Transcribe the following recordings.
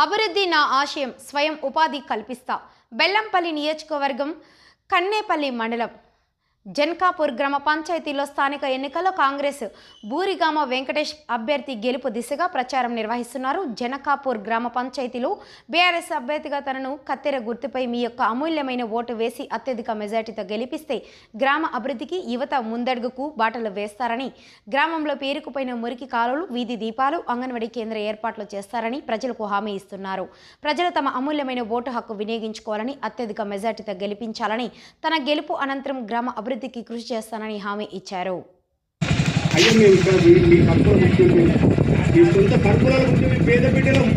అభివృద్ధి నా ఆశయం, స్వయం ఉపాధి కల్పిస్తా. బెల్లంపల్లి నియోజకవర్గం కన్నేపల్లి మండలం జనకాపూర్ గ్రామ పంచాయతీలో స్థానిక ఎన్నికల్లో కాంగ్రెస్ బూరిగామ వెంకటేష్ అభ్యర్థి గెలుపు దిశగా ప్రచారం నిర్వహిస్తున్నారు. జనకాపూర్ గ్రామ పంచాయతీలో బీఆర్ఎస్ అభ్యర్థిగా తనను కత్తెర గుర్తుపై మీ యొక్క అమూల్యమైన ఓటు వేసి అత్యధిక మెజార్టీతో గెలిపిస్తే గ్రామ అభివృద్ధికి యువత ముందడుగుకు బాటలు వేస్తారని, గ్రామంలో పేరుకుపోయిన మురికి కాలువలు, వీధి దీపాలు, అంగన్వాడీ కేంద్ర ఏర్పాట్లు చేస్తారని ప్రజలకు హామీ ఇస్తున్నారు. ప్రజలు తమ అమూల్యమైన ఓటు హక్కు వినియోగించుకోవాలని, అత్యధిక మెజార్టీతో గెలిపించాలని, తన గెలుపు అనంతరం గ్రామ అభివృద్ధికి కృషి చేస్తానని హామీ ఇచ్చారు. పేద బిడ్డలం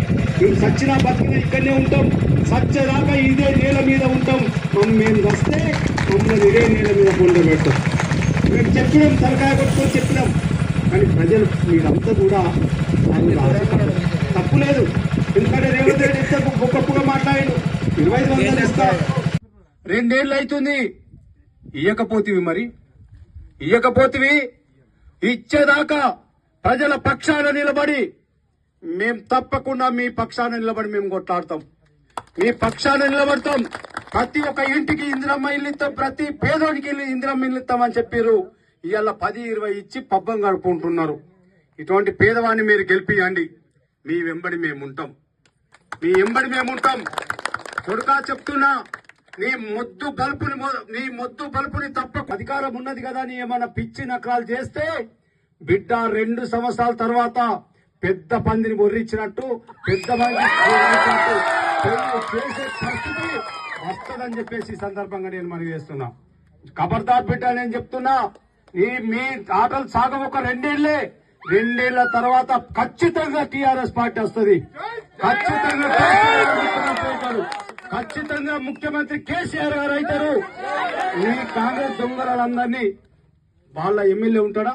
మేము సచ్చినా బతికిన ఇక్కడనే ఉంటాం, సచ్చదాకా ఇదే నేల మీద ఉంటాం. మేము వస్తే మమ్మల్ని ఇదే నేల మీద పొందబెడతాం. మేము చెప్పినాం, తలకాయ కొట్టుకొని చెప్పినాం. కానీ ప్రజలు మీరంతా కూడా తప్పు లేదు. ఎందుకంటే రేవంత్ రెడ్డి ఇస్తే గొప్పగా మాట్లాడాడు. 2500 ఇస్తా, 2 ఏళ్ళు అవుతుంది ఇయ్యకపోతివి. మరి ఇయ్యకపోతివి, ఇచ్చేదాకా ప్రజల పక్షాన నిలబడి మేము తప్పకుండా మీ పక్షాన నిలబడి మేము కొట్లాడతాం, మీ పక్షాన నిలబడతాం. ప్రతి ఒక్క ఇంటికి ఇందిరమ్మ ఇల్లు ఇస్తాం, ప్రతి పేదోడికి ఇందిరమ్మ ఇల్లు ఇస్తామని చెప్పారు. ఇవాళ 10-20 ఇచ్చి పబ్బం గడుపుకుంటున్నారు. ఇటువంటి పేదవాడిని మీరు గెలిపియండి. మీ వెంబడి మేముంటాం, మీ వెంబడి మేముంటాం. కొడుకా చెప్తున్నా, నీ మొద్దు బలుపుని తప్ప అధికారం ఉన్నది కదా అని ఏమన్నా పిచ్చి నకరాలు చేస్తే బిడ్డ 2 సంవత్సరాల తర్వాత పెద్ద పందిని బొర్రిచ్చినట్టు, పెద్ద చేసే పరిస్థితి వస్తుందని చెప్పేసి ఈ సందర్భంగా నేను మనవి చేస్తున్నా. ఖబర్దార్ బిడ్డ, నేను చెప్తున్నా, మీ ఆటలు సాగం ఒక 2 ఏళ్లే. 2 ఏళ్ల తర్వాత ఖచ్చితంగా టీఆర్ఎస్ పార్టీ వస్తుంది, ఖచ్చితంగా ముఖ్యమంత్రి కేసీఆర్ గారు అవుతారు. ఈ కాంగ్రెస్ దొంగలందరినీ వాళ్ళ ఎమ్మెల్యే ఉంటాడా?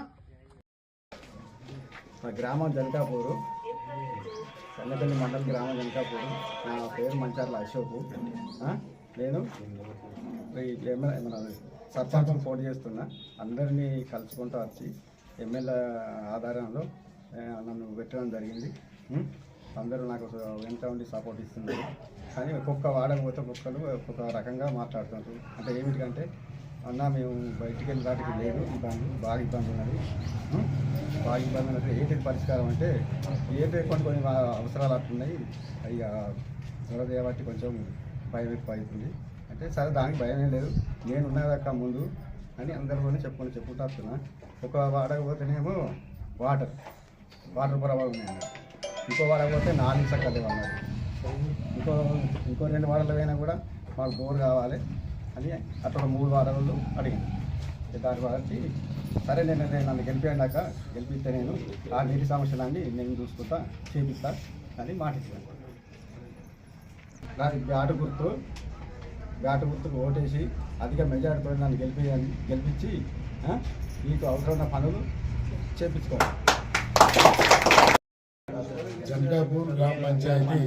మా గ్రామం జనకాపూరు, కన్నపల్లి మండలం గ్రామం జనకాపూరు. నా పేరు మంచార్ల అశోకు. నేను సర్పంచ్ పోటీ చేస్తున్నా. అందరినీ కలుసుకుంటూ వచ్చి ఎమ్మెల్యే ఆధారంలో నన్ను పెట్టడం జరిగింది. అందరూ నాకు వెంట ఉండి సపోర్ట్ ఇస్తున్నారు. కానీ ఒక్కొక్క వాడకపోతే ఒక్కొక్కరు ఒక్కొక్క రకంగా మాట్లాడుతున్నారు. అంటే ఏమిటంటే, అన్న మేము బయటికి వెళ్ళి వాటికి లేదు, బాగా ఇబ్బంది ఉన్నది. ఏంటి పరిష్కారం అంటే, కొన్ని అవసరాలు అట్టున్నాయి, ఇక త్వరదే బట్టి కొంచెం భయం ఎక్కువ అవుతుంది అంటే, సరే దానికి భయమే లేదు, నేను ఉన్నదాకా ముందు అని అందరిలోనే చెప్పుకుంటూ వస్తున్నా. ఒక వాడకపోతేనేమో వాటర్ ప్రభావం ఉన్నాయండి, ఇంకో వాడకపోతే 4 చక్కలు అన్నారు, ఇంకో 2 వారాలు అయినా కూడా మాకు బోర్ కావాలి అని అట్లా 3 వారాలు అడిగింది. దాని గురించి సరే నన్ను గెలిపిస్తే నేను ఆ నీటి సమస్యలన్నీ నేను చూసుకుంటా, చేపిస్తా అని మాటిస్తాను. నాకు బ్యాటు గుర్తుకు ఓటేసి అధిక మెజారిటీతో నన్ను గెలిపించి మీకు అవసరమైన పనులు చేపించుకోవాలి. జనకాపూర్ గ్రామ పంచాయతీ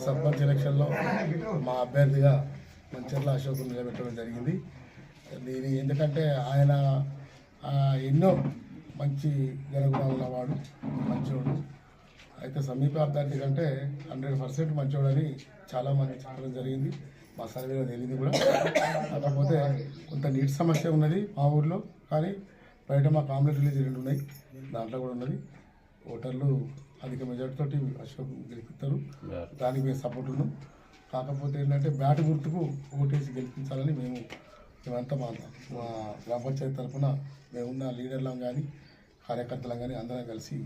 సర్పంచ్ ఎలక్షన్లో మా అభ్యర్థిగా మంచర్ల అశోక్ నిలబెట్టడం జరిగింది. దీని ఎందుకంటే ఆయన ఎన్నో మంచి జరుగుదల ఉన్నవాడు, మంచోడు. అయితే సమీప అభ్యర్థి కంటే 100% మంచోడని చాలామంది చెప్పడం జరిగింది. మా సర్వేలో తెలియదు కూడా. కాకపోతే కొంత నీటి సమస్య ఉన్నది మా ఊర్లో, కానీ బయట మా కాంప్లెక్స్ విలేజ్ 2 ఉన్నాయి, దాంట్లో కూడా ఉన్నది. ఓటర్లు అధిక మెజార్టీతోటి అశోక్ గెలిపిస్తారు, దానికి మేము సపోర్ట్ ఉన్నాం. కాకపోతే ఏంటంటే, బ్యాట్ గుర్తుకు ఓటేసి గెలిపించాలని మేమంతా మా గ్రామ పంచాయతీ తరఫున మేమున్న లీడర్లం కానీ కార్యకర్తలం కానీ అందరం కలిసి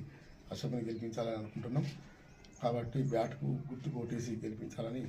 అశోక్ని గెలిపించాలని అనుకుంటున్నాం. కాబట్టి బ్యాట్కు గుర్తుకు ఓటేసి గెలిపించాలని